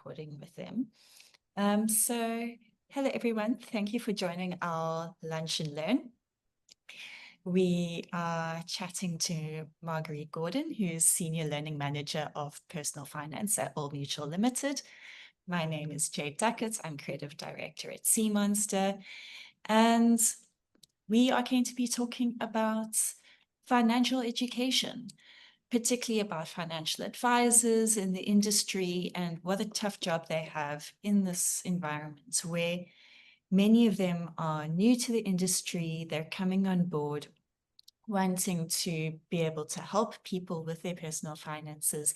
recording with them. So hello everyone, thank you for joining our Lunch and Learn. We are chatting to Marguerite Gordon, who's Senior Learning Manager of Personal Finance at Old Mutual Limited. My name is Jade Duckett. I'm Creative Director at SeaMonster. And we are going to be talking about financial education, particularly about financial advisors in the industry and what a tough job they have in this environment where many of them are new to the industry. They're coming on board, wanting to be able to help people with their personal finances.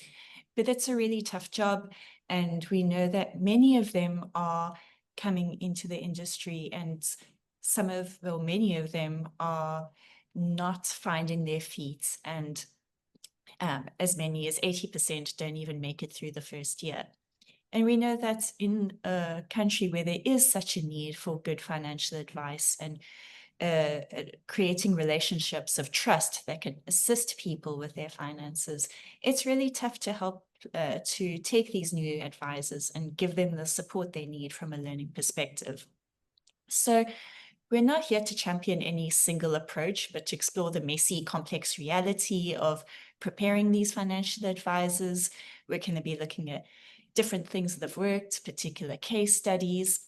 But it's a really tough job. And we know that many of them are coming into the industry, and many of them are not finding their feet. And as many as 80% don't even make it through the first year. And we know that in a country where there is such a need for good financial advice and creating relationships of trust that can assist people with their finances, it's really tough to help to take these new advisors and give them the support they need from a learning perspective. So we're not here to champion any single approach, but to explore the messy, complex reality of preparing these financial advisors. We're going to be looking at different things that have worked, particular case studies,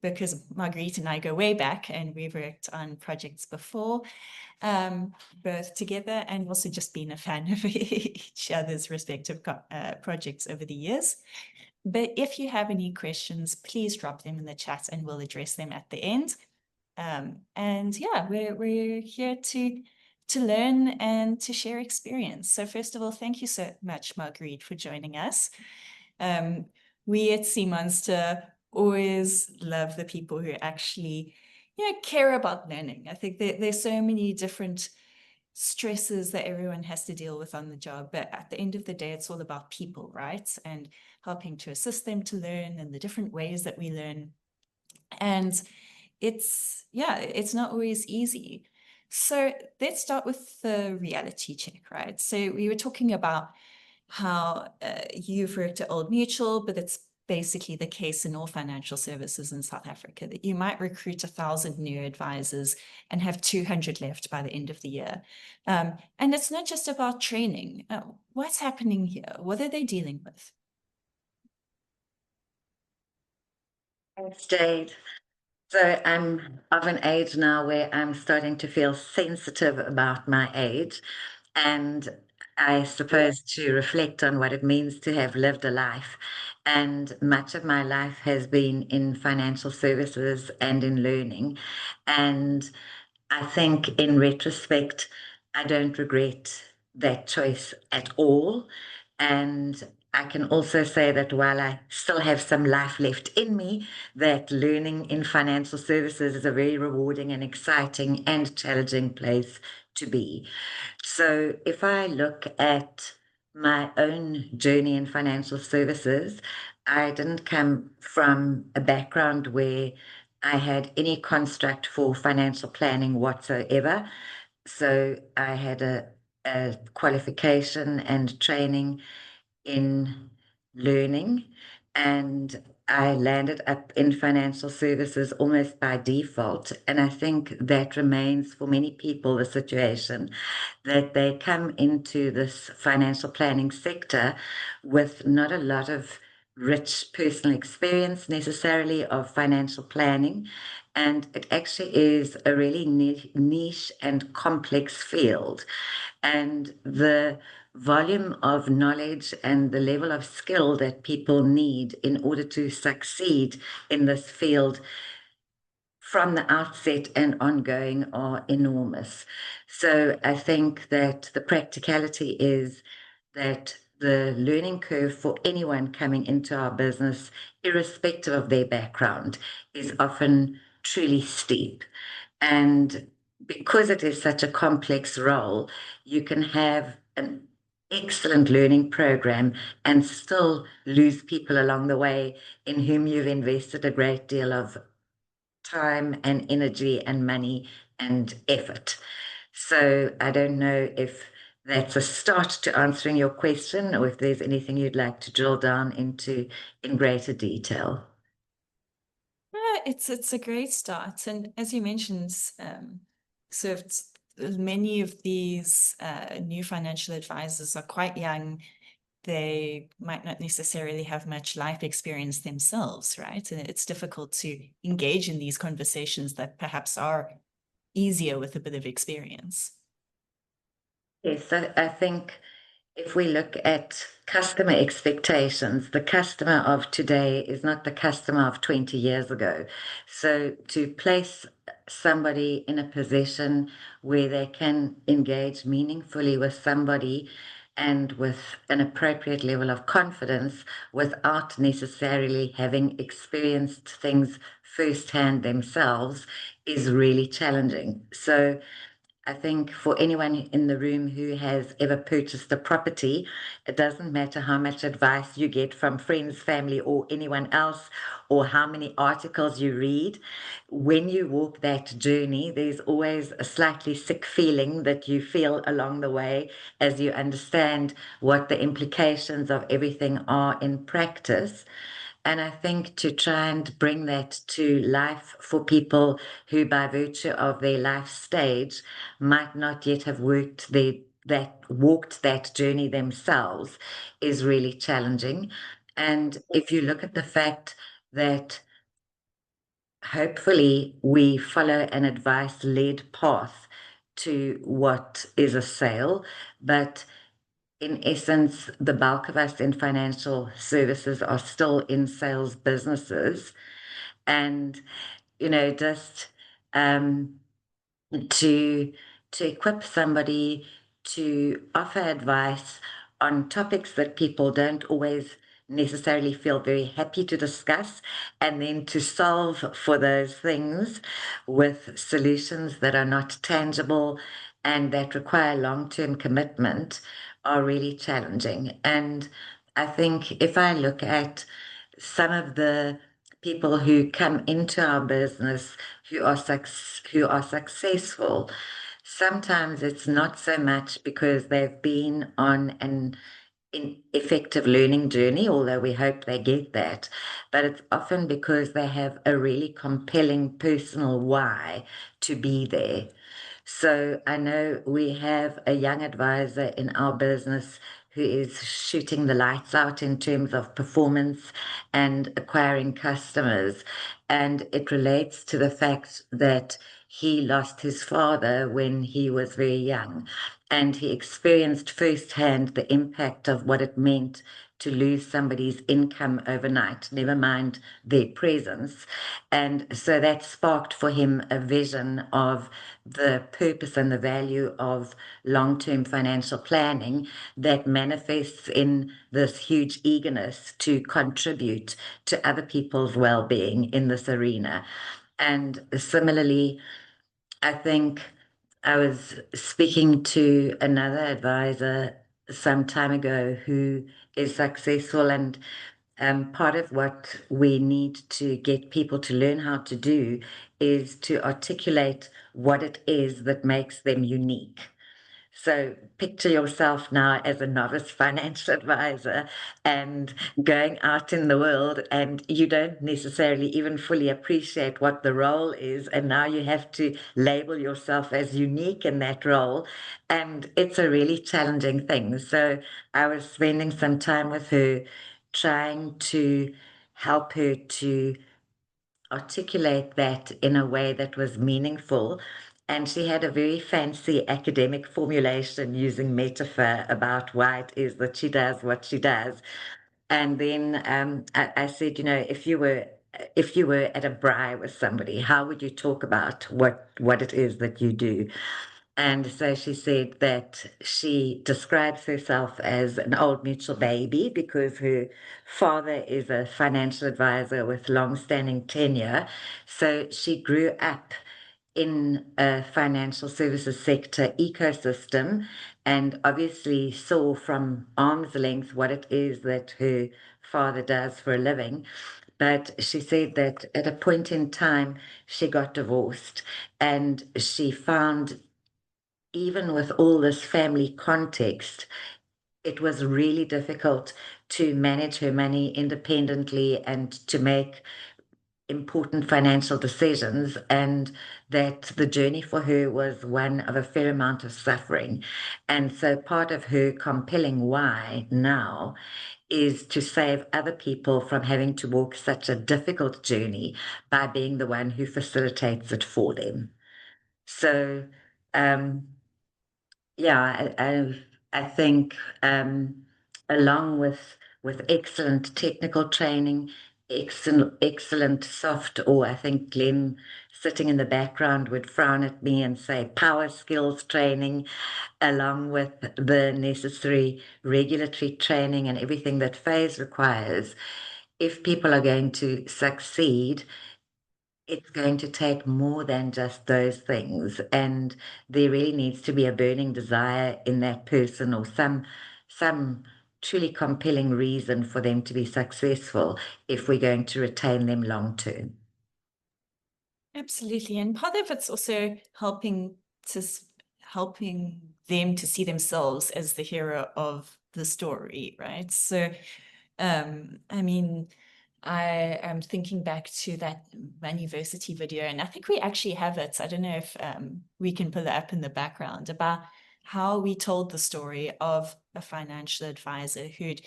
because Marguerite and I go way back and we've worked on projects before, both together, and also just been a fan of each other's respective projects over the years. But if you have any questions, please drop them in the chat and we'll address them at the end. And yeah, we're here to learn and to share experience. So first of all, thank you so much, Marguerite, for joining us. We at SeaMonster always love the people who actually care about learning. I think there's so many different stresses that everyone has to deal with on the job, but at the end of the day, it's all about people, right? And helping to assist them to learn and the different ways that we learn. And it's not always easy. So let's start with the reality check, right? So we were talking about how you've worked at Old Mutual, but it's basically the case in all financial services in South Africa that you might recruit 1,000 new advisors and have 200 left by the end of the year. And it's not just about training. What's happening here? What are they dealing with? Thanks, Jade. So I'm of an age now where I'm starting to feel sensitive about my age, and I suppose to reflect on what it means to have lived a life. And much of my life has been in financial services and in learning. And I think in retrospect, I don't regret that choice at all. And I can also say that while I still have some life left in me, that learning in financial services is a very rewarding and exciting and challenging place to be. So if I look at my own journey in financial services, I didn't come from a background where I had any construct for financial planning whatsoever. So I had a qualification and training in learning, and I landed up in financial services almost by default. And I think that remains for many people the situation, that they come into this financial planning sector with not a lot of rich personal experience necessarily of financial planning. And it actually is a really niche and complex field. And the volume of knowledge and the level of skill that people need in order to succeed in this field from the outset and ongoing are enormous. So I think that the practicality is that the learning curve for anyone coming into our business, irrespective of their background, is often truly steep. And because it is such a complex role, you can have an excellent learning program and still lose people along the way in whom you've invested a great deal of time and energy and money and effort. So I don't know if that's a start to answering your question, or if there's anything you'd like to drill down into in greater detail. Yeah, it's a great start. And as you mentioned, so many of these new financial advisors are quite young. They might not necessarily have much life experience themselves, right? And it's difficult to engage in these conversations that perhaps are easier with a bit of experience. Yes, I think if we look at customer expectations, the customer of today is not the customer of 20 years ago. So to place somebody in a position where they can engage meaningfully with somebody and with an appropriate level of confidence without necessarily having experienced things firsthand themselves is really challenging. So I think for anyone in the room who has ever purchased a property, it doesn't matter how much advice you get from friends, family, or anyone else, or how many articles you read. When you walk that journey, there's always a slightly sick feeling that you feel along the way as you understand what the implications of everything are in practice. And I think to try and bring that to life for people who, by virtue of their life stage, might not yet have walked that journey themselves is really challenging. And if you look at the fact that hopefully we follow an advice-led path to what is a sale, but in essence, the bulk of us in financial services are still in sales businesses. And, just to equip somebody to offer advice on topics that people don't always necessarily feel very happy to discuss, and then to solve for those things with solutions that are not tangible and that require long-term commitment are really challenging. And I think if I look at some of the people who come into our business who are successful, sometimes it's not so much because they've been on an effective learning journey, although we hope they get that, but it's often because they have a really compelling personal why to be there. So I know we have a young advisor in our business who is shooting the lights out in terms of performance and acquiring customers. And it relates to the fact that he lost his father when he was very young, and he experienced firsthand the impact of what it meant to lose somebody's income overnight, never mind their presence. And so that sparked for him a vision of the purpose and the value of long-term financial planning that manifests in this huge eagerness to contribute to other people's well-being in this arena. And similarly, I think I was speaking to another advisor some time ago who is successful, and part of what we need to get people to learn how to do is to articulate what it is that makes them unique. So picture yourself now as a novice financial advisor and going out in the world, and you don't necessarily even fully appreciate what the role is. And now you have to label yourself as unique in that role. And it's a really challenging thing. So I was spending some time with her trying to help her to articulate that in a way that was meaningful. And she had a very fancy academic formulation using metaphor about why it is that she does what she does. And then I said, if you were at a braai with somebody, how would you talk about what it is that you do? And so she said that she describes herself as an old mutual baby because her father is a financial advisor with long-standing tenure. So she grew up in a financial services sector ecosystem and obviously saw from arm's length what it is that her father does for a living. But she said that at a point in time, she got divorced and she found even with all this family context, it was really difficult to manage her money independently and to make important financial decisions, and that the journey for her was one of a fair amount of suffering. And so part of her compelling why now is to save other people from having to walk such a difficult journey by being the one who facilitates it for them. So, um, yeah, I think along with excellent technical training, excellent soft, or I think Glenn sitting in the background would frown at me and say power skills training, along with the necessary regulatory training and everything that FASE requires. If people are going to succeed, it's going to take more than just those things, and there really needs to be a burning desire in that person, or some truly compelling reason for them to be successful if we're going to retain them long term. Absolutely. And part of it's also helping them to see themselves as the hero of the story, right? So, I mean, I am thinking back to that University video, and I think we actually have it. I don't know if we can pull it up in the background, about how we told the story of a financial advisor who'd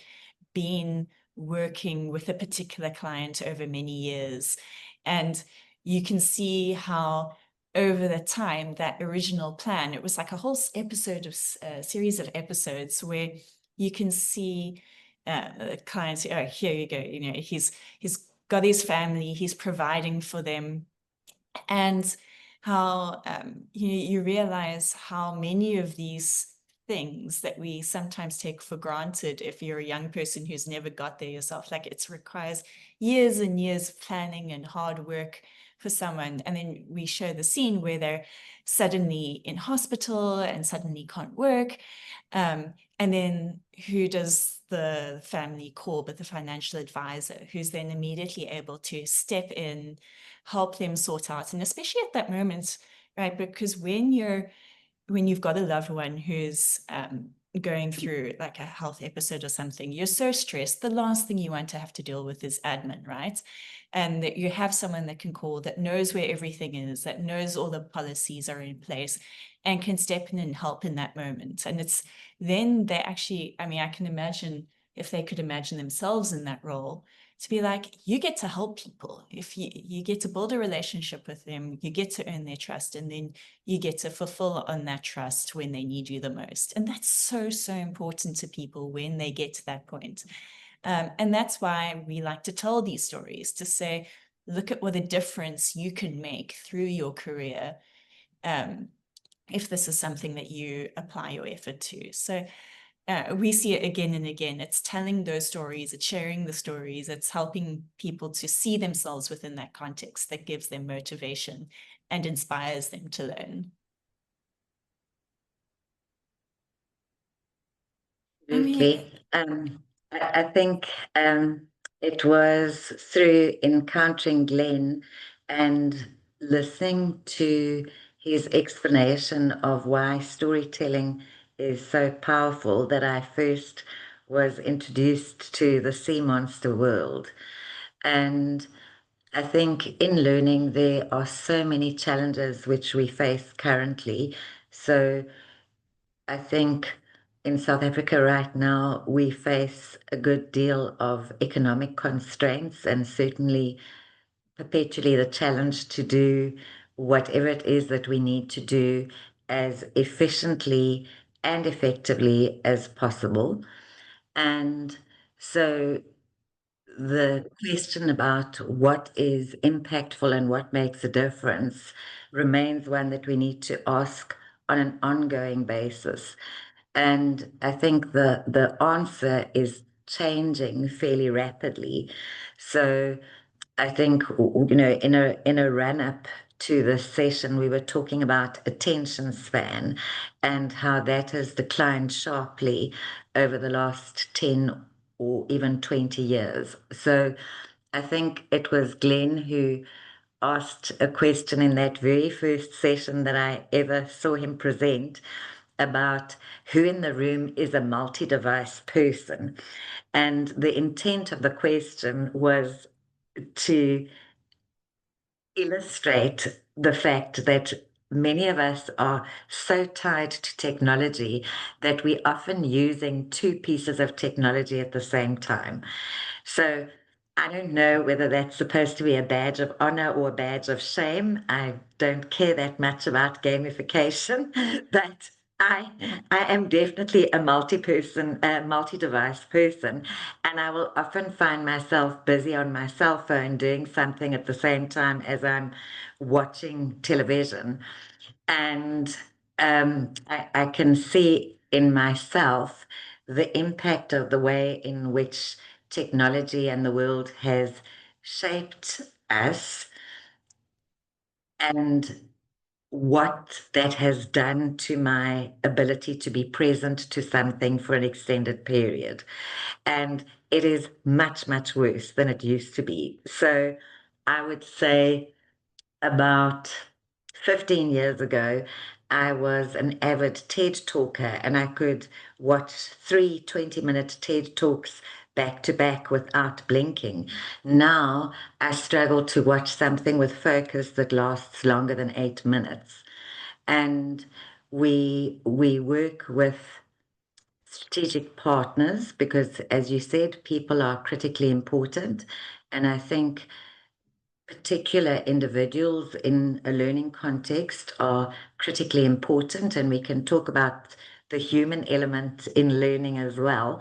been working with a particular client over many years. And you can see how over the time, that original plan, it was like a whole episode of series of episodes where you can see clients, oh, here you go, he's got his family, he's providing for them, and how you realize how many of these things that we sometimes take for granted, if you're a young person who's never got there yourself, like it requires years and years of planning and hard work for someone. And then we show the scene where they're suddenly in hospital and suddenly can't work. And then who does the family call but the financial advisor, who's then immediately able to step in, help them sort out. And especially at that moment, right? Because when you've got a loved one who's going through like a health episode or something, you're so stressed. The last thing you want to have to deal with is admin, right? And that you have someone that can call, that knows where everything is, that knows all the policies are in place, and can step in and help in that moment. And it's then they actually, I mean, I can imagine if they could imagine themselves in that role, to be like, you get to help people. If you get to build a relationship with them, you get to earn their trust, and then you get to fulfill on that trust when they need you the most. And that's so, so important to people when they get to that point. And that's why we like to tell these stories, to say, look at what a difference you can make through your career, if this is something that you apply your effort to. So we see it again and again. It's telling those stories, it's sharing the stories, it's helping people to see themselves within that context that gives them motivation and inspires them to learn. I mean, Absolutely. I think it was through encountering Glenn and listening to his explanation of why storytelling is so powerful that I first was introduced to the sea monster world. And I think in learning, there are so many challenges which we face currently. So I think in South Africa right now, we face a good deal of economic constraints, and certainly perpetually the challenge to do whatever it is that we need to do as efficiently and effectively as possible. And so the question about what is impactful and what makes a difference remains one that we need to ask on an ongoing basis. And I think the answer is changing fairly rapidly. So I think, in a run up to this session, we were talking about attention span and how that has declined sharply over the last 10 or even 20 years. So I think it was Glenn who asked a question in that very first session that I ever saw him present about who in the room is a multi-device person. And the intent of the question was to illustrate the fact that many of us are so tied to technology that we're often using two pieces of technology at the same time. So I don't know whether that's supposed to be a badge of honor or a badge of shame. I don't care that much about gamification, but I am definitely a multi-person, multi-device person, and I will often find myself busy on my cell phone doing something at the same time as I'm watching television. And I can see in myself the impact of the way in which technology and the world has shaped us and what that has done to my ability to be present to something for an extended period. And it is much, much worse than it used to be. So I would say about 15 years ago, I was an avid TED talker, and I could watch 3 20-minute TED talks back to back without blinking. Now I struggle to watch something with focus that lasts longer than 8 minutes. And we work with strategic partners because, as you said, people are critically important. And I think particular individuals in a learning context are critically important, and we can talk about the human element in learning as well.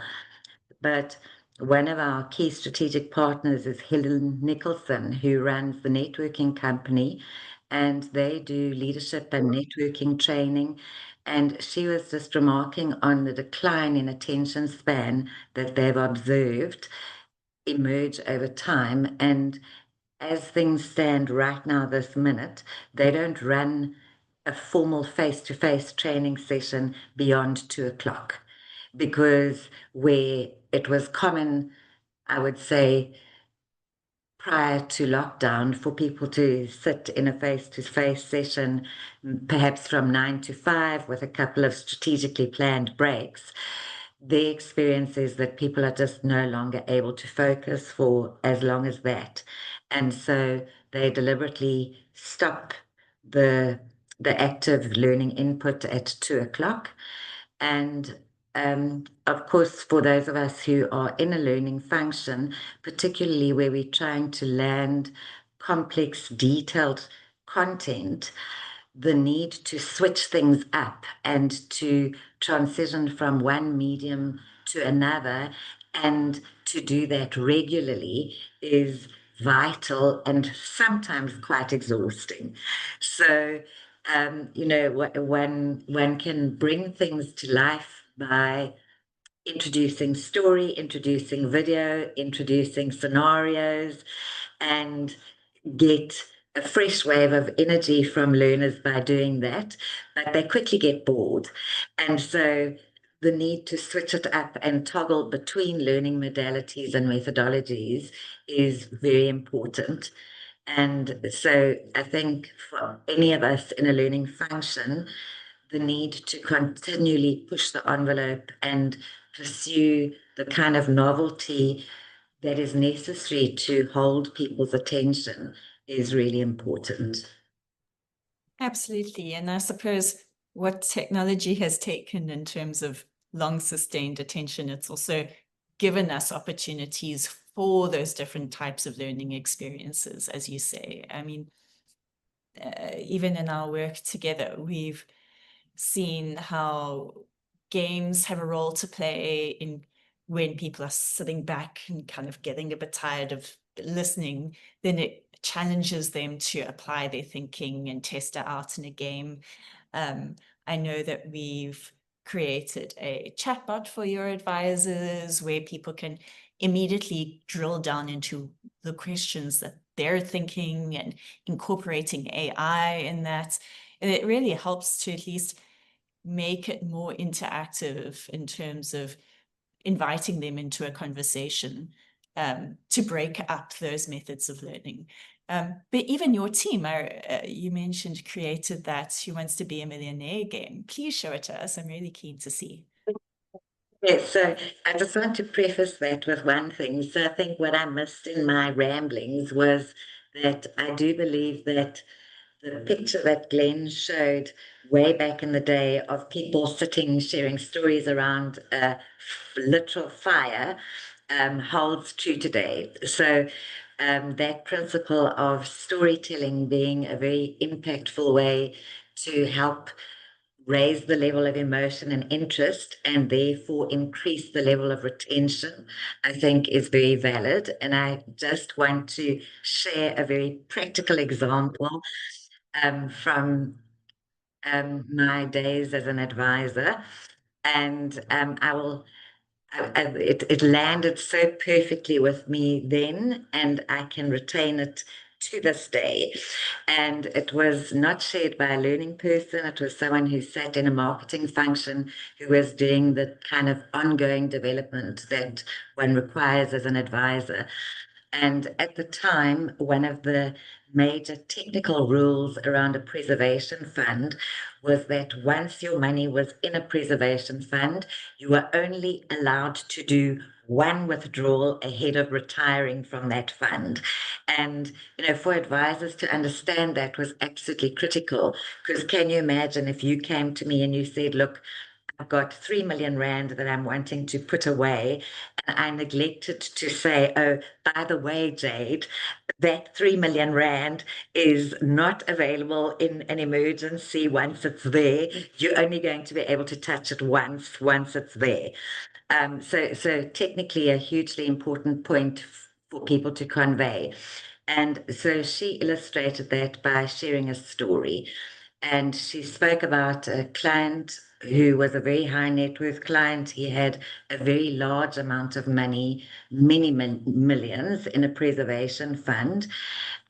But one of our key strategic partners is Helen Nicholson, who runs the networking company, and they do leadership and networking training. And she was just remarking on the decline in attention span that they've observed emerge over time. And as things stand right now, this minute, they don't run a formal face-to-face training session beyond 2 o'clock, because where it was common, I would say, prior to lockdown for people to sit in a face-to-face session, perhaps from 9 to 5 with a couple of strategically planned breaks, the experience is that people are just no longer able to focus for as long as that. And so they deliberately stop the active learning input at 2 o'clock. And of course, for those of us who are in a learning function, particularly where we're trying to land complex, detailed content, the need to switch things up and to transition from one medium to another, and to do that regularly, is vital and sometimes quite exhausting. So, one can bring things to life by introducing story, introducing video, introducing scenarios, and get a fresh wave of energy from learners by doing that, but they quickly get bored. And so the need to switch it up and toggle between learning modalities and methodologies is very important. And so I think for any of us in a learning function, the need to continually push the envelope and pursue the kind of novelty that is necessary to hold people's attention is really important. Absolutely. And I suppose what technology has taken in terms of long sustained attention, it's also given us opportunities for those different types of learning experiences, as you say. I mean, even in our work together, we've seen how games have a role to play in when people are sitting back and kind of getting a bit tired of listening, then it challenges them to apply their thinking and test it out in a game. I know that we've created a chatbot for your advisors where people can immediately drill down into the questions that they're thinking and incorporating AI in that. And it really helps to at least make it more interactive in terms of inviting them into a conversation, to break up those methods of learning. But even your team, you mentioned, created that Who Wants to Be a Millionaire game. Please show it to us. I'm really keen to see. Yes, so I just want to preface that with one thing. So I think what I missed in my ramblings was that I do believe that the picture that Glenn showed way back in the day of people sitting, sharing stories around a literal fire, holds true today. So that principle of storytelling being a very impactful way to help raise the level of emotion and interest and therefore increase the level of retention, I think is very valid. And I just want to share a very practical example from my days as an advisor. And it landed so perfectly with me then, and I can retain it to this day. And it was not shared by a learning person. It was someone who sat in a marketing function who was doing the kind of ongoing development that one requires as an advisor. And at the time, one of the major technical rules around a preservation fund was that once your money was in a preservation fund, you were only allowed to do one withdrawal ahead of retiring from that fund. And, for advisors to understand that was absolutely critical. Because can you imagine if you came to me and you said, look, I've got 3 million Rand that I'm wanting to put away. And I neglected to say, oh, by the way, Jade, that 3 million Rand is not available in an emergency once it's there. You're only going to be able to touch it once it's there. So technically a hugely important point for people to convey. And so she illustrated that by sharing a story. And she spoke about a client who was a very high net worth client. He had a very large amount of money, many millions, in a preservation fund.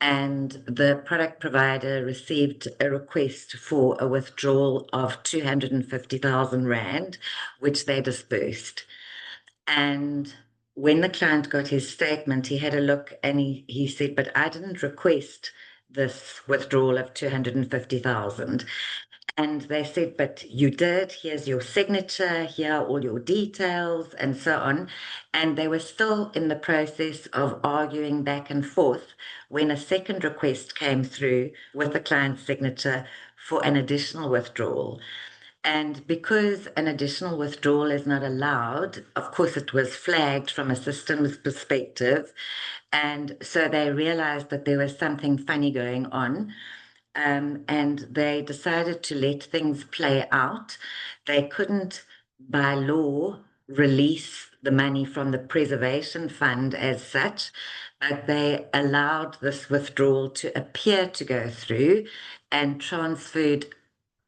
And the product provider received a request for a withdrawal of 250,000 Rand, which they disbursed. And when the client got his statement, he had a look and he said, but I didn't request this withdrawal of 250,000. And they said, but you did. Here's your signature, here are all your details, and so on. And they were still in the process of arguing back and forth when a second request came through with the client's signature for an additional withdrawal. And because an additional withdrawal is not allowed, of course, it was flagged from a systems perspective. And so they realized that there was something funny going on. And they decided to let things play out. They couldn't, by law, release the money from the preservation fund as such, but they allowed this withdrawal to appear to go through and transferred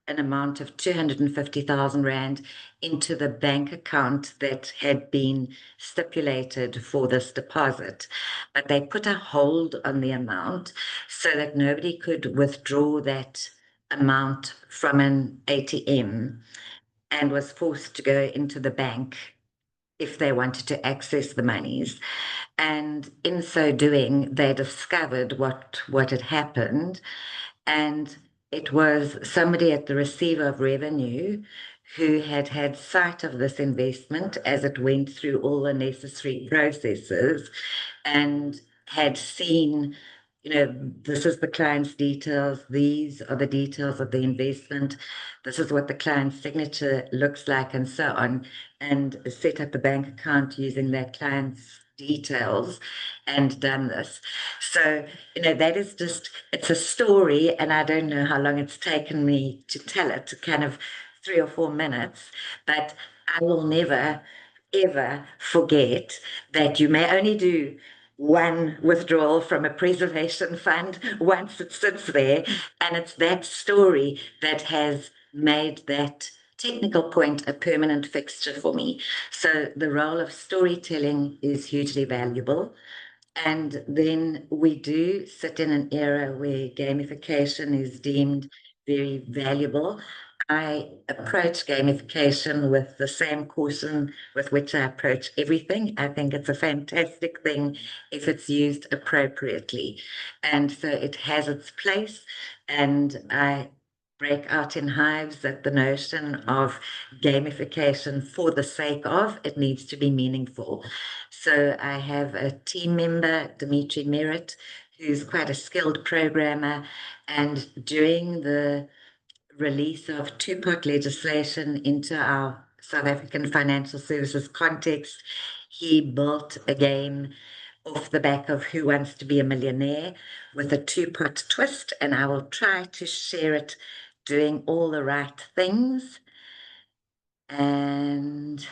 an amount of 250,000 Rand into the bank account that had been stipulated for this deposit. But they put a hold on the amount so that nobody could withdraw that amount from an ATM and was forced to go into the bank if they wanted to access the monies. And in so doing, they discovered what had happened. And it was somebody at the receiver of revenue who had had sight of this investment as it went through all the necessary processes and had seen, this is the client's details, these are the details of the investment, this is what the client's signature looks like, and so on, and set up a bank account using that client's details and done this. So, that is just, it's a story, and I don't know how long it's taken me to tell it, kind of 3 or 4 minutes, but I will never, ever forget that you may only do one withdrawal from a preservation fund once it sits there. And it's that story that has made that technical point a permanent fixture for me. So the role of storytelling is hugely valuable. And then we do sit in an era where gamification is deemed very valuable. I approach gamification with the same caution with which I approach everything. I think it's a fantastic thing if it's used appropriately. And so it has its place. And I break out in hives at the notion of gamification for the sake of it needs to be meaningful. So I have a team member, Dimitri Merritt, who's quite a skilled programmer, and during the release of two-pot legislation into our South African financial services context, he built a game off the back of Who Wants to Be a Millionaire with a two-pot twist, and I will try to share it doing all the right things. And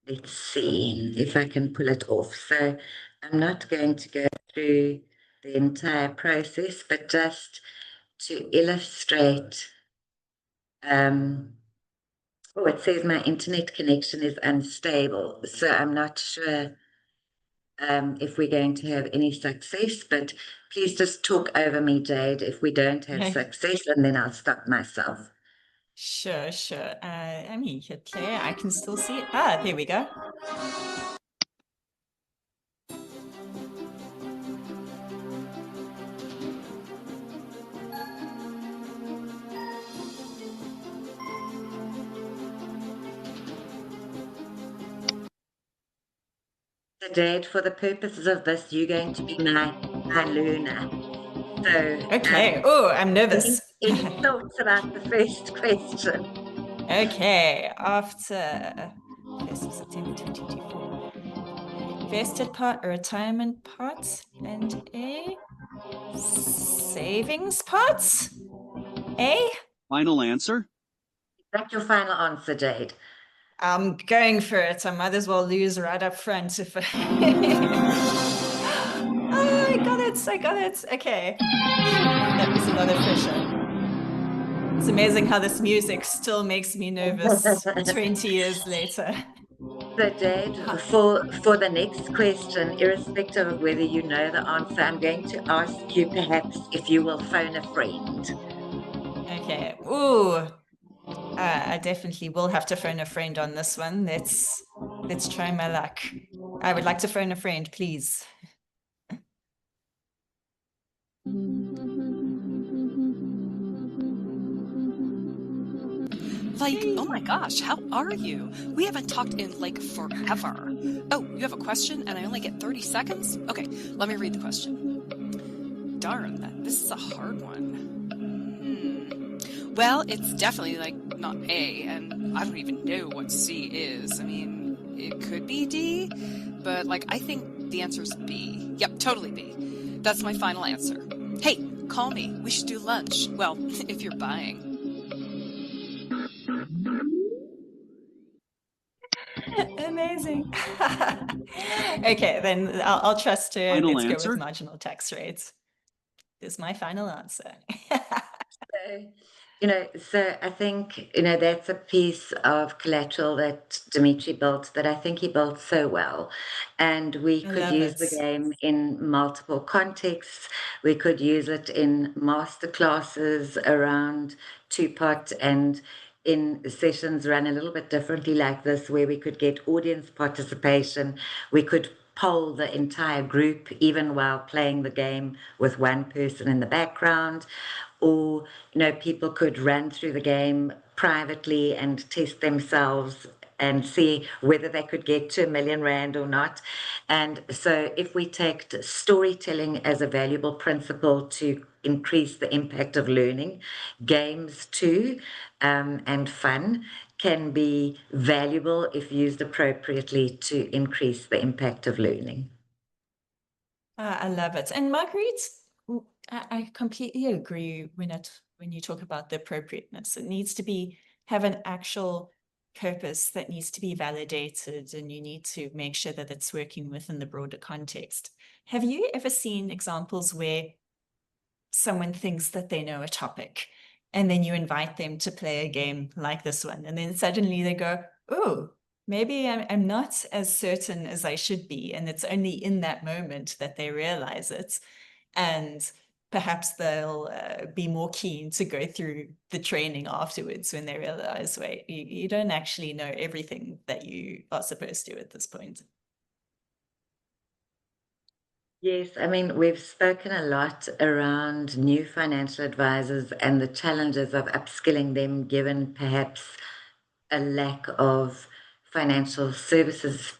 let's see if I can pull it off. So I'm not going to go through the entire process, but just to illustrate. Oh, it says my internet connection is unstable, so I'm not sure if we're going to have any success, but please just talk over me, Jade, if we don't have Okay. success, and then I'll stop myself. Sure. I mean, hit play. I can still see it. Ah, there we go. So, Jade, for the purposes of this, you're going to be my learner. So, Okay. Oh, I'm nervous. any thoughts about the first question? Okay. After 1st of September 2024, vested part, a retirement part, and a savings part. A? Final answer? Is that your final answer, Jade? I'm going for it. I might as well lose right up front if I... Oh, I got it. Okay. That was another pressure. It's amazing how this music still makes me nervous 20 years later. So, Jade, for the next question, irrespective of whether you know the answer, I'm going to ask you perhaps if you will phone a friend. Okay. Ooh. I definitely will have to phone a friend on this one. Let's try my luck. I would like to phone a friend, please. Like, oh my gosh, how are you? We haven't talked in like forever. Oh, you have a question and I only get 30 seconds? Okay, let me read the question. Darn, this is a hard one. Well, it's definitely like not A, and I don't even know what C is. I mean, it could be D, but like I think the answer's B. Yep, totally B. That's my final answer. Hey, call me. We should do lunch. Well, if you're buying. Amazing. Okay, then I'll trust her. Final Let's answer? go with marginal tax rates. This is my final answer. So I think, that's a piece of collateral that Dimitri built that I think he built so well. And we I could love use it. the game in multiple contexts. We could use it in master classes around two-pot and in sessions run a little bit differently like this, where we could get audience participation. We could poll the entire group, even while playing the game with one person in the background. Or, people could run through the game privately and test themselves and see whether they could get to R1 million or not. And so if we take storytelling as a valuable principle to increase the impact of learning, games too, and fun can be valuable if used appropriately to increase the impact of learning. I love it. And Marguerite, I completely agree when you talk about the appropriateness. It needs to have an actual purpose that needs to be validated, and you need to make sure that it's working within the broader context. Have you ever seen examples where someone thinks that they know a topic, and then you invite them to play a game like this one, and then suddenly they go, oh, maybe I'm not as certain as I should be, and it's only in that moment that they realize it. And perhaps they'll be more keen to go through the training afterwards when they realize, wait, you don't actually know everything that you are supposed to at this point. Yes, I mean, we've spoken a lot around new financial advisors and the challenges of upskilling them, given perhaps a lack of financial services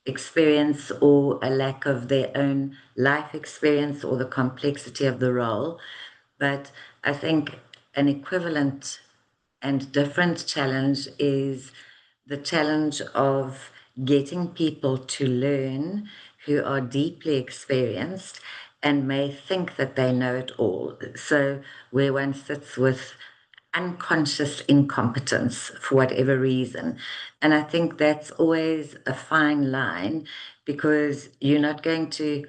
experience or a lack of their own life experience or the complexity of the role. But I think an equivalent and different challenge is the challenge of getting people to learn who are deeply experienced and may think that they know it all. So where one sits with unconscious incompetence for whatever reason. And I think that's always a fine line, because you're not going to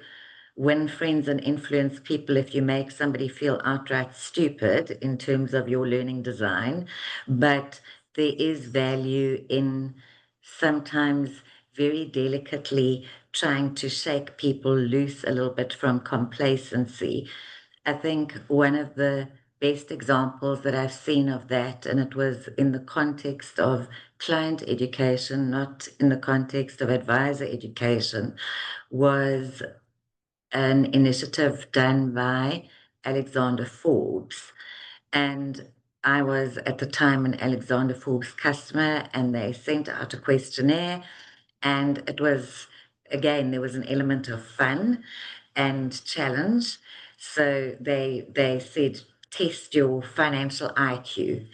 win friends and influence people if you make somebody feel outright stupid in terms of your learning design. But there is value in sometimes very delicately trying to shake people loose a little bit from complacency. I think one of the best examples that I've seen of that, and it was in the context of client education, not in the context of advisor education, was an initiative done by Alexander Forbes. And I was at the time an Alexander Forbes customer, and they sent out a questionnaire. And it was, again, there was an element of fun and challenge. So they said, test your financial IQ.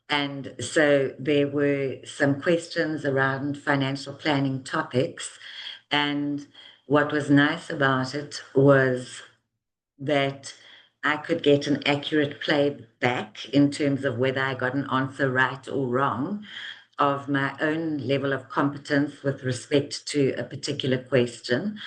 And so there were some questions around financial planning topics. And what was nice about it was that I could get an accurate playback in terms of whether I got an answer right or wrong of my own level of competence with respect to a particular question.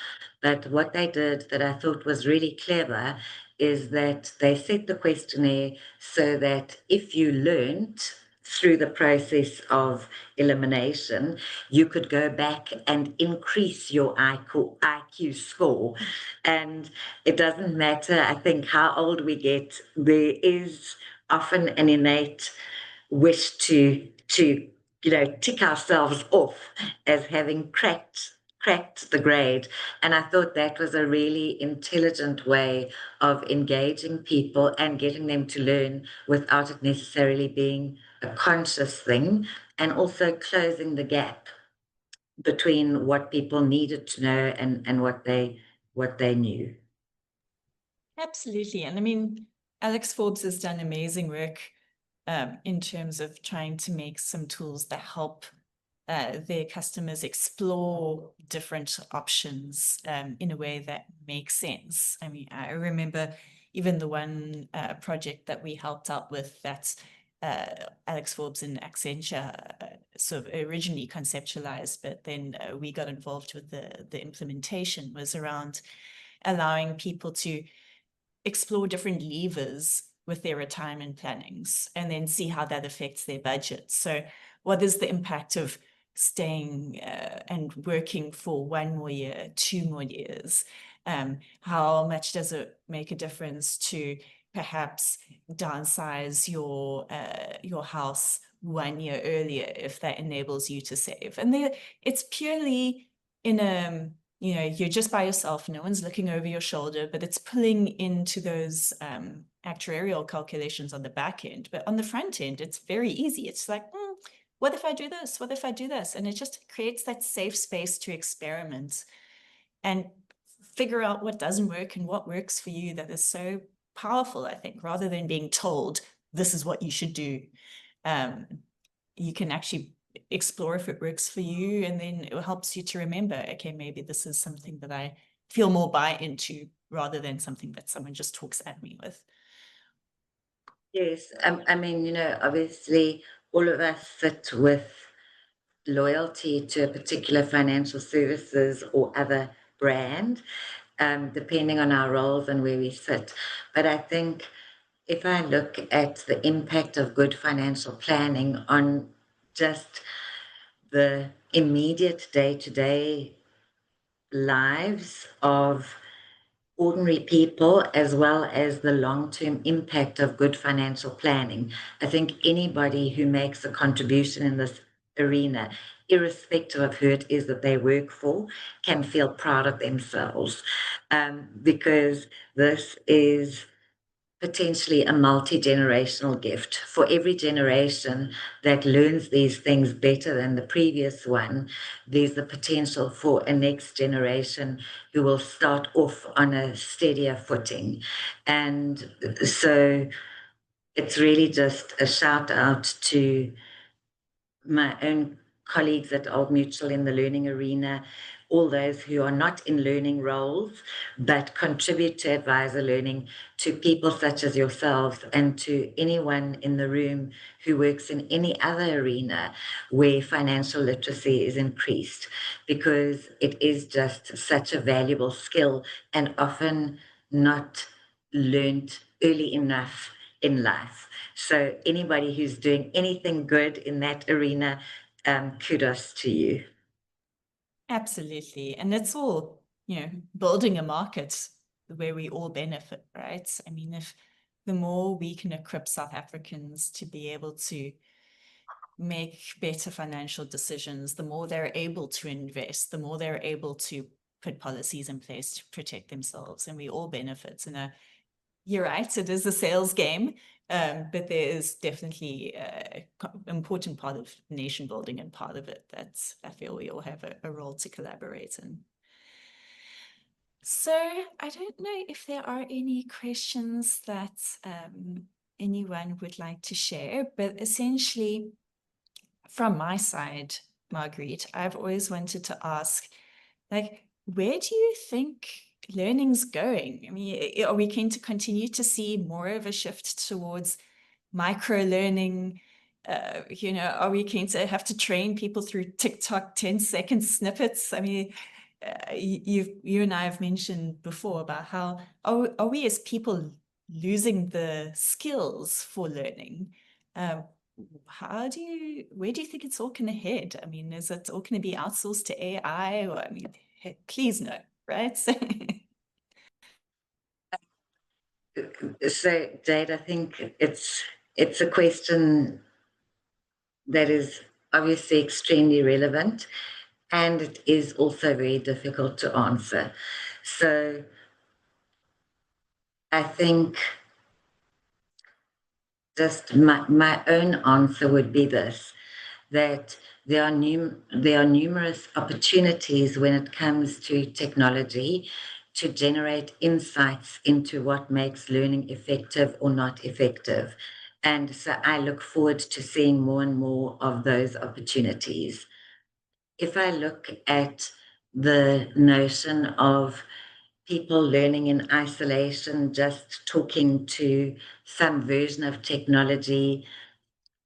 But what they did that I thought was really clever is that they set the questionnaire so that if you learned through the process of elimination, you could go back and increase your IQ score. And it doesn't matter, I think, how old we get, there is often an innate wish to tick ourselves off as having cracked the grade. And I thought that was a really intelligent way of engaging people and getting them to learn without it necessarily being a conscious thing, and also closing the gap between what people needed to know and what they knew. Absolutely. And I mean, Alex Forbes has done amazing work in terms of trying to make some tools that help their customers explore different options in a way that makes sense. I mean, I remember even the one project that we helped out with that Alex Forbes and Accenture sort of originally conceptualized, but then we got involved with the implementation, was around allowing people to explore different levers with their retirement plannings and then see how that affects their budget. So what is the impact of staying and working for 1 more year, 2 more years? How much does it make a difference to perhaps downsize your house 1 year earlier if that enables you to save? And it's purely in a you're just by yourself, no one's looking over your shoulder, but it's pulling into those actuarial calculations on the back end. But on the front end, it's very easy. It's like, what if I do this? What if I do this? And it just creates that safe space to experiment and figure out what doesn't work and what works for you. That is so powerful, I think, rather than being told this is what you should do. You can actually explore if it works for you, and then it helps you to remember, okay, maybe this is something that I feel more buy into rather than something that someone just talks at me with. Yes, I mean, obviously all of us sit with loyalty to a particular financial services or other brand, depending on our roles and where we sit. But I think if I look at the impact of good financial planning on just the immediate day-to-day lives of ordinary people as well as the long-term impact of good financial planning. I think anybody who makes a contribution in this arena, irrespective of who it is that they work for, can feel proud of themselves, because this is potentially a multi-generational gift. For every generation that learns these things better than the previous one, there's the potential for a next generation who will start off on a steadier footing. And so it's really just a shout out to my own colleagues at Old Mutual in the learning arena, all those who are not in learning roles, but contribute to advisor learning, to people such as yourselves, and to anyone in the room who works in any other arena where financial literacy is increased, because it is just such a valuable skill and often not learned early enough in life. So anybody who's doing anything good in that arena, kudos to you. Absolutely. And it's all, building a market where we all benefit, right? I mean, if the more we can equip South Africans to be able to make better financial decisions, the more they're able to invest, the more they're able to put policies in place to protect themselves, and we all benefit. And you're right, it is a sales game, but there is definitely an important part of nation building, and part of it that I feel we all have a role to collaborate in. So I don't know if there are any questions that anyone would like to share, but essentially from my side, Marguerite, I've always wanted to ask, like, where do you think learning's going? I mean, are we going to continue to see more of a shift towards micro learning? Are we going to have to train people through TikTok 10-second snippets? I mean, you and I have mentioned before about how are we as people losing the skills for learning? Where do you think it's all going to head? I mean, is it all going to be outsourced to AI? Or, I mean, please no, right? So, Jade, I think it's a question that is obviously extremely relevant, and it is also very difficult to answer. So I think just my own answer would be this, that there are numerous opportunities when it comes to technology to generate insights into what makes learning effective or not effective. And so I look forward to seeing more and more of those opportunities. If I look at the notion of people learning in isolation, just talking to some version of technology,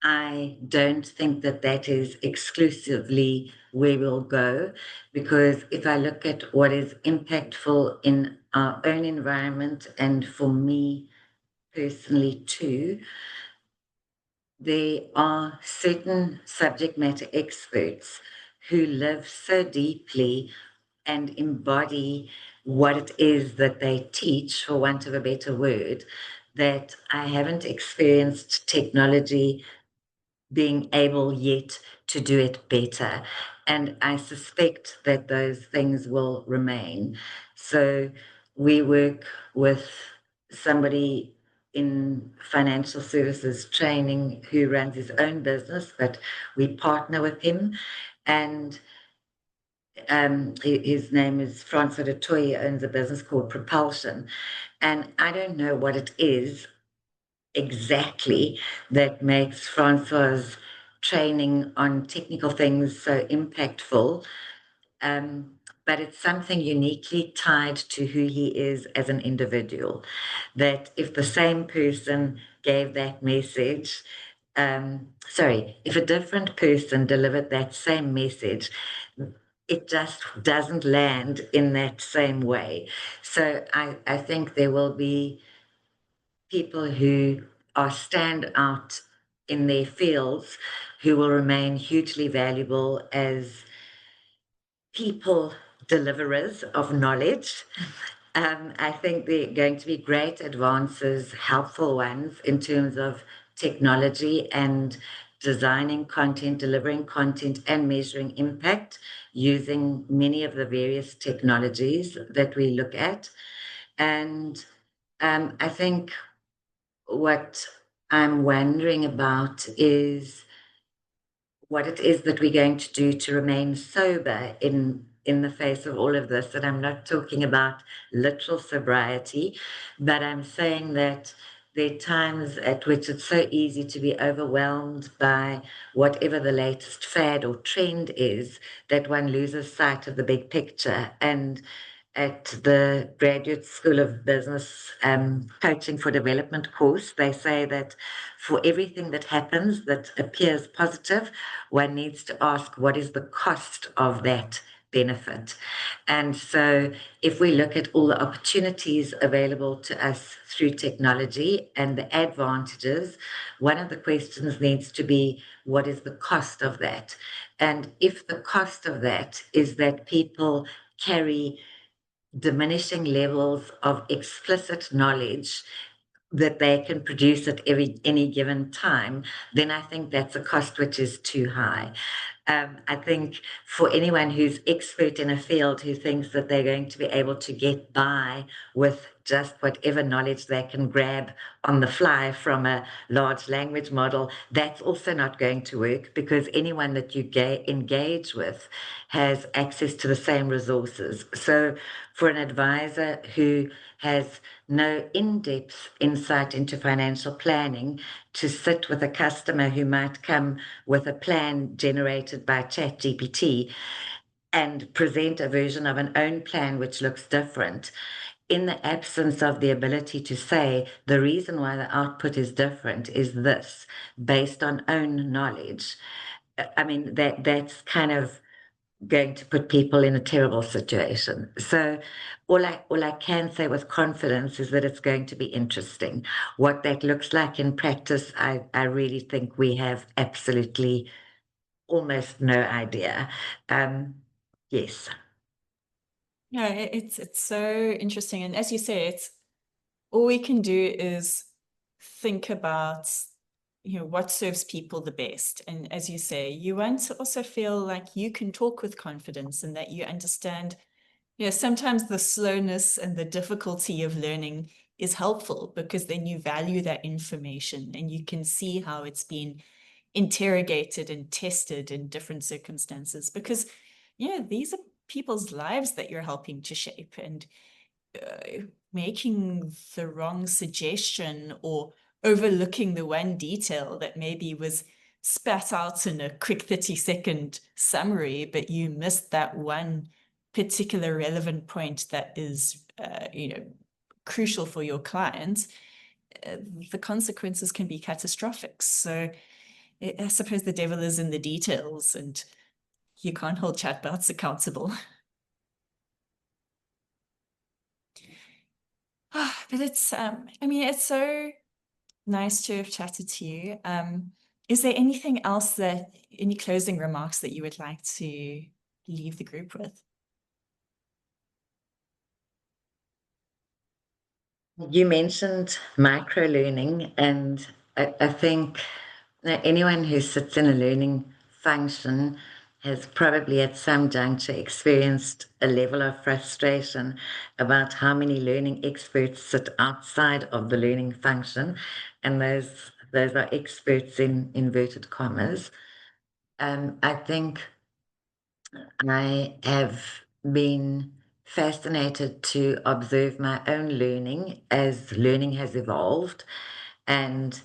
I don't think that that is exclusively where we'll go, because if I look at what is impactful in our own environment, and for me personally too, there are certain subject matter experts who live so deeply and embody what it is that they teach, for want of a better word, that I haven't experienced technology being able yet to do it better. And I suspect that those things will remain. So we work with somebody in financial services training who runs his own business, but we partner with him. And his name is Francois de Toy. He owns a business called Propulsion. And I don't know what it is exactly that makes Francois' training on technical things so impactful, but it's something uniquely tied to who he is as an individual, that if the same person gave that message, if a different person delivered that same message, it just doesn't land in that same way. So I think there will be people who are stand out in their fields who will remain hugely valuable as people deliverers of knowledge. I think there are going to be great advances, helpful ones in terms of technology and designing content, delivering content, and measuring impact using many of the various technologies that we look at. And I think what I'm wondering about is what it is that we're going to do to remain sober in the face of all of this. And I'm not talking about literal sobriety, but I'm saying that there are times at which it's so easy to be overwhelmed by whatever the latest fad or trend is that one loses sight of the big picture. And at the Graduate School of Business Coaching for Development course, they say that for everything that happens that appears positive, one needs to ask, what is the cost of that benefit? And so if we look at all the opportunities available to us through technology and the advantages, one of the questions needs to be, what is the cost of that? And if the cost of that is that people carry diminishing levels of explicit knowledge that they can produce at any given time, then I think that's a cost which is too high. I think for anyone who's expert in a field who thinks that they're going to be able to get by with just whatever knowledge they can grab on the fly from a large language model, that's also not going to work, because anyone that you engage with has access to the same resources. So for an advisor who has no in-depth insight into financial planning, to sit with a customer who might come with a plan generated by ChatGPT and present a version of an own plan which looks different, in the absence of the ability to say the reason why the output is different is this, based on own knowledge, I mean, that's kind of going to put people in a terrible situation. So all I can say with confidence is that it's going to be interesting. What that looks like in practice, I really think we have absolutely almost no idea. Yes. Yeah, it's so interesting. And as you say, it's all we can do is think about, what serves people the best. And as you say, you want to also feel like you can talk with confidence and that you understand, sometimes the slowness and the difficulty of learning is helpful, because then you value that information and you can see how it's been interrogated and tested in different circumstances, because these are people's lives that you're helping to shape. And making the wrong suggestion or overlooking the one detail that maybe was spat out in a quick 30-second summary, but you missed that one particular relevant point that is crucial for your clients, the consequences can be catastrophic. So I suppose the devil is in the details, and you can't hold chatbots accountable. But it's, it's so nice to have chatted to you. Is there anything else any closing remarks that you would like to leave the group with? You mentioned micro learning, and I think that anyone who sits in a learning function has probably at some juncture experienced a level of frustration about how many learning experts sit outside of the learning function, and those are experts in inverted commas. I think I have been fascinated to observe my own learning as learning has evolved. And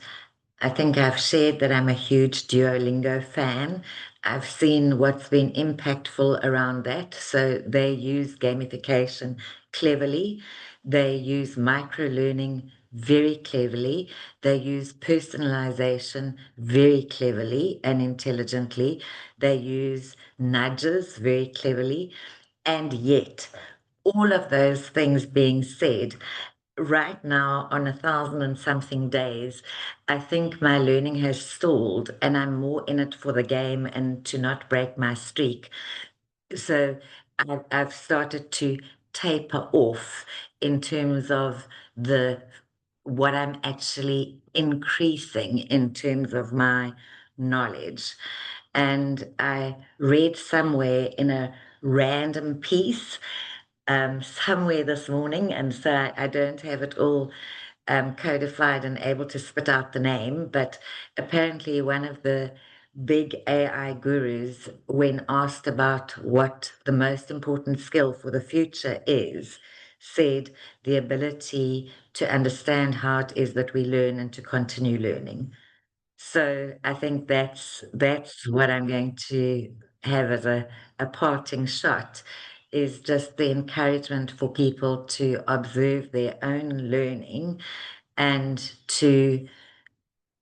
I think I've shared that I'm a huge Duolingo fan. I've seen what's been impactful around that. So they use gamification cleverly. They use micro learning very cleverly. They use personalization very cleverly and intelligently. They use nudges very cleverly. And yet, all of those things being said, right now on 1,000 and something days, I think my learning has stalled, and I'm more in it for the game and to not break my streak. So I've started to taper off in terms of what I'm actually increasing in terms of my knowledge. And I read somewhere in a random piece somewhere this morning, and so I don't have it all codified and able to spit out the name, but apparently one of the big AI gurus, when asked about what the most important skill for the future is, said the ability to understand how it is that we learn and to continue learning. So I think that's what I'm going to have as a parting shot, is just the encouragement for people to observe their own learning and to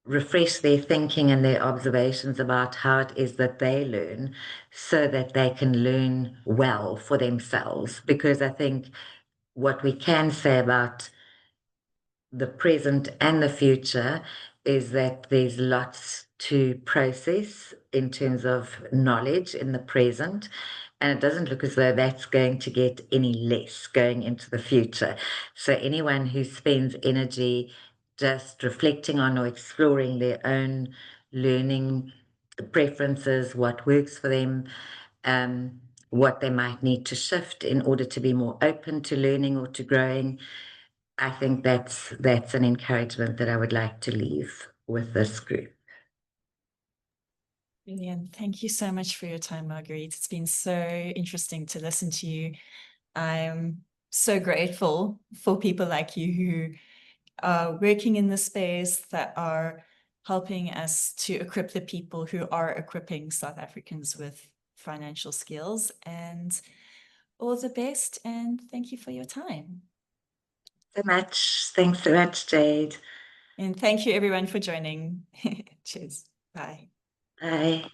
refresh their thinking and their observations about how it is that they learn, so that they can learn well for themselves. Because I think what we can say about the present and the future is that there's lots to process in terms of knowledge in the present, and it doesn't look as though that's going to get any less going into the future. So anyone who spends energy just reflecting on or exploring their own learning preferences, what works for them, what they might need to shift in order to be more open to learning or to growing, I think that's an encouragement that I would like to leave with this group. Brilliant. Thank you so much for your time, Marguerite. It's been so interesting to listen to you. I'm so grateful for people like you who are working in the space, that are helping us to equip the people who are equipping South Africans with financial skills. And all the best, and thank you for your time. So much. Thanks so much, Jade. And thank you everyone for joining. Cheers. Bye. Bye.